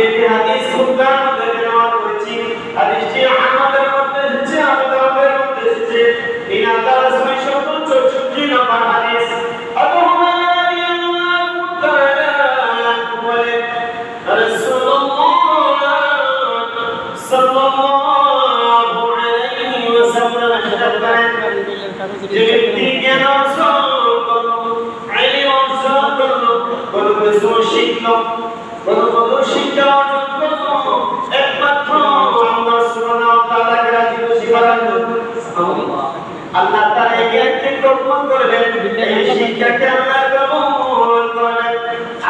একটি হাদিস খুবগার মধ্যে তেলাওয়াত করেছি। হাদিসটি আহমদের মধ্যে এসেছে, আবু দাউদের মধ্যে এসেছে। 3764 নম্বর হাদিস। আবু হুরায়রা রাদিয়াল্লাহু তাআলা আনহু বলেন, রাসূলুল্লাহ সাল্লাল্লাহু আলাইহি ওয়াসাল্লাম ইরশাদ করেন, যে ব্যক্তি জ্ঞান অর্জন করলো, ইলম অর্জন করলো, কোন কিছু শিখলো, কোন শিক্ষা অর্জন করলো, একমাত্র আল্লাহ সুবহানাহু ওয়া তাআলাকে রাজি খুশি করার জন্য আল্লাহ তাআলা এই জ্ঞানকে কবুল করবেন, এই শিক্ষাকে আল্লাহ কবুল করবেন।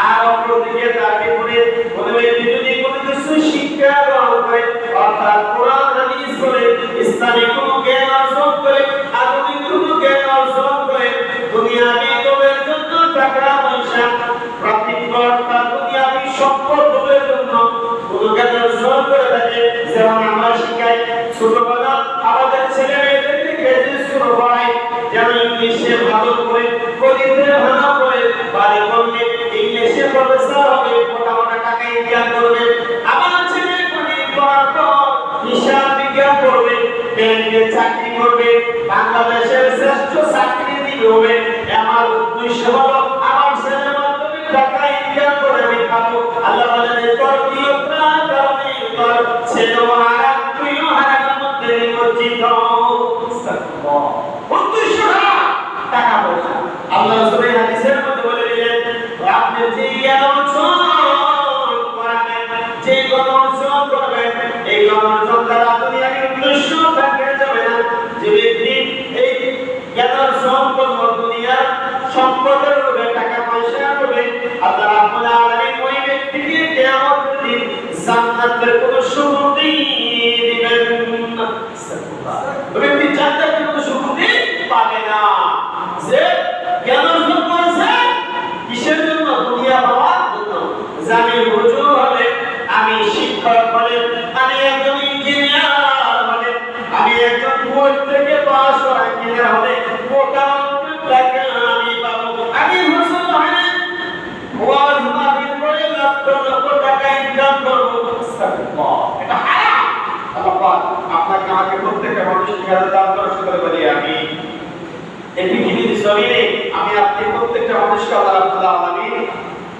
আর অপরদিকে তার বিপরীতে কোন ব্যক্তি যদি কোন কিছু শিক্ষা গ্রহণ করে, অর্থাৎ কোরআন হাদিস করে, ইসলামিক কোন জ্ঞান অর্জন করে, আধুনিক কোন জ্ঞান অর্জন করে, দুনিয়াবি লোভের জন্য টাকা পয়সা প্রাপ্তির অর্থাৎ দুনিয়াবি সম্পদ লোভের জন্য কোন জ্ঞান অর্জন করে থাকে, যেমন আমরা শিখাই ছোটবেলা আমাদের ছেলে মেয়েদেরকে কেজি শুরু হয় যেন ইংলিশে ভালো করে, গণিতে ভালো করে, বাড়ি করলে ইংলিশে প্রফেসর হবে, মোটামুটি টাকা ইনকাম করবে। আমার ছেলে গণিত পড়ার পর হিসাব বিজ্ঞান করবে, ব্যাংকে চাকরি করবে, বাংলাদেশের শ্রেষ্ঠ চাকরিজীবী হবে। আমার উদ্দেশ্য হলো আমার ছেলের মাধ্যমে টাকা ইনকাম করে আমি খাবো। আল্লাহ বলেন, তরবিয়তটার কারণে তোর ছেলেও হারাম, তুইও হারামের মধ্যে নিমজ্জিত। উদ্দেশ্যটা টাকা পয়সা। আল্লাহ রাসূল এই হাদিসের মধ্যে বলে দিলেন, আপনি যে জ্ঞান অর্জন করবেন, যে জ্ঞান অর্জন করবেন, এই জ্ঞান অর্জন দ্বারা দুনিয়ার উদ্দেশ্য থাকে যাবে না। যে ব্যক্তি এই জ্ঞান অর্জন করবে, দুনিয়ার সম্পদের লোভে, টাকা পয়সা লোভে, আল্লাহ রাব্বুল আলামিন ওই ব্যক্তিকে কিয়ামতের দিন জান্নাতের কোনো সুগন্ধি দিবেন না। ওই ব্যক্তি জান্নাতের কোনো সুগন্ধি পাবে না। যে জ্ঞান অর্জন করেছে কিসের জন্য? দুনিয়া পাওয়ার জন্য। যে আমি হুজুর হলে, আমি শিক্ষক হলে, আমি একজন ইঞ্জিনিয়ার হলে, আমি একজন বই থেকে পাস করা ইঞ্জিনিয়ার হলে ওটা টাকা আমি পাবো। আমি হুজুর হলে ওয়াজ মাহফিল করে লক্ষ লক্ষ টাকা ইনকাম করবো। এটা হারাম। আল্লাহ আপনাকে আমাকে প্রত্যেকটা মানুষের কাছে দান করার সুযোগ করে আমি এই পৃথিবীর জমিনে আমি আপনি প্রত্যেকটা মানুষকে আল্লাহ রাব্বুল আলামিন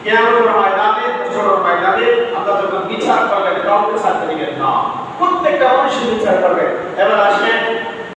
কিয়ামতের ময়দানে, হাসরের ময়দানে আল্লাহ যখন বিচার করবেন, কাউকে ছাড়তে দিবেন না, প্রত্যেকটা মানুষের বিচার করবেন। এবার আসেন